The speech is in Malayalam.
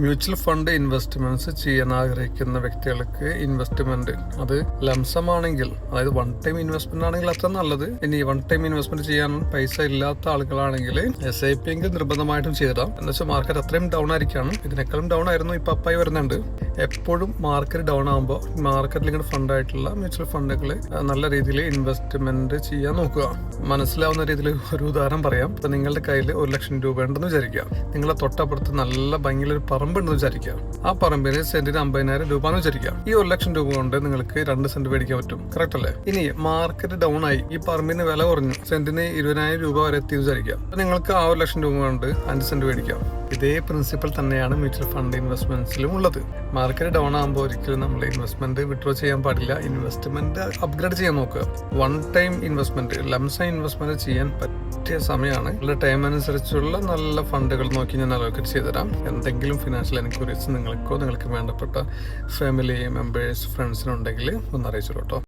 മ്യൂച്വൽ ഫണ്ട് ഇൻവെസ്റ്റ്മെന്റ്സ് ചെയ്യാൻ ആഗ്രഹിക്കുന്ന വ്യക്തികൾക്ക് ഇൻവെസ്റ്റ്മെന്റ് അത് ലംസമാണെങ്കിൽ, അതായത് വൺ ടൈം ഇൻവെസ്റ്റ്മെന്റ് ആണെങ്കിൽ അത്ര നല്ലത്. ഇനി വൺ ടൈം ഇൻവെസ്റ്റ്മെന്റ് ചെയ്യാൻ പൈസ ഇല്ലാത്ത ആളുകളാണെങ്കിൽ SIP എങ്കിൽ നിർബന്ധമായിട്ടും ചെയ്താം. എന്ന് വെച്ചാൽ മാർക്കറ്റ് അത്രയും ഡൗൺ ആയിരിക്കാണ്. ഇതിനേക്കാളും ഡൗൺ ആയിരുന്നു, ഇപ്പൊ അപ്പായി വരുന്നുണ്ട്. എപ്പോഴും മാർക്കറ്റ് ഡൗൺ ആകുമ്പോൾ മാർക്കറ്റിൽ ഇങ്ങനെ ഫണ്ടായിട്ടുള്ള മ്യൂച്വൽ ഫണ്ടുകൾ നല്ല രീതിയിൽ ഇൻവെസ്റ്റ്മെന്റ് ചെയ്യാൻ നോക്കുക. മനസ്സിലാവുന്ന രീതിയിൽ ഒരു ഉദാഹരണം പറയാം. ഇപ്പൊ നിങ്ങളുടെ കയ്യിൽ 1 ലക്ഷം രൂപ ഉണ്ടെന്ന് വിചാരിക്കുക. നിങ്ങളെ തൊട്ടപ്പുറത്ത് നല്ല ഭംഗിയിലൊരു പറമ്പുണ്ടെന്ന് വിചാരിക്കുക. ആ പറമ്പിന് സെന്റിന് 50,000 രൂപ എന്ന് വിചാരിക്കുക. ഈ 1 ലക്ഷം രൂപ കൊണ്ട് നിങ്ങൾക്ക് 2 സെന്റ് മേടിക്കാൻ പറ്റും. കറക്റ്റ് അല്ലേ? ഇനി മാർക്കറ്റ് ഡൗൺ ആയി, ഈ പറമ്പിന് വില കുറഞ്ഞു, സെന്റിന് 20,000 രൂപ വരെ എത്തി വിചാരിക്കുക. അപ്പൊ നിങ്ങൾക്ക് ആ 1 ലക്ഷം രൂപ കൊണ്ട് 5 സെന്റ് മേടിക്കാം. ഇതേ പ്രിൻസിപ്പിൾ തന്നെയാണ് മ്യൂച്വൽ ഫണ്ട് ഇൻവെസ്റ്റ്മെന്റ്സിലും ഉള്ളത്. മാർക്കറ്റ് ഡൗൺ ആകുമ്പോൾ ഒരിക്കലും നമ്മൾ ഇൻവെസ്റ്റ്മെന്റ് വിഡ്രോ ചെയ്യാൻ പാടില്ല. ഇൻവെസ്റ്റ്മെന്റ് അപ്ഗ്രേഡ് ചെയ്യാൻ നോക്കുക. One time investment, lump sum investment ചെയ്യാൻ പറ്റിയ സമയമാണ്. നല്ല ടൈം അനുസരിച്ചുള്ള നല്ല ഫണ്ടുകൾ നോക്കി ഞാൻ അലോക്കേറ്റ് ചെയ്തുതരാം. എന്തെങ്കിലും ഫിനാൻഷ്യൽ എൻക്വയറീസ് നിങ്ങൾക്ക് വേണ്ടപ്പെട്ട ഫാമിലി മെമ്പേഴ്സ്, ഫ്രണ്ട്സിനുണ്ടെങ്കിൽ ഒന്ന് അറിയിച്ചു കേട്ടോ.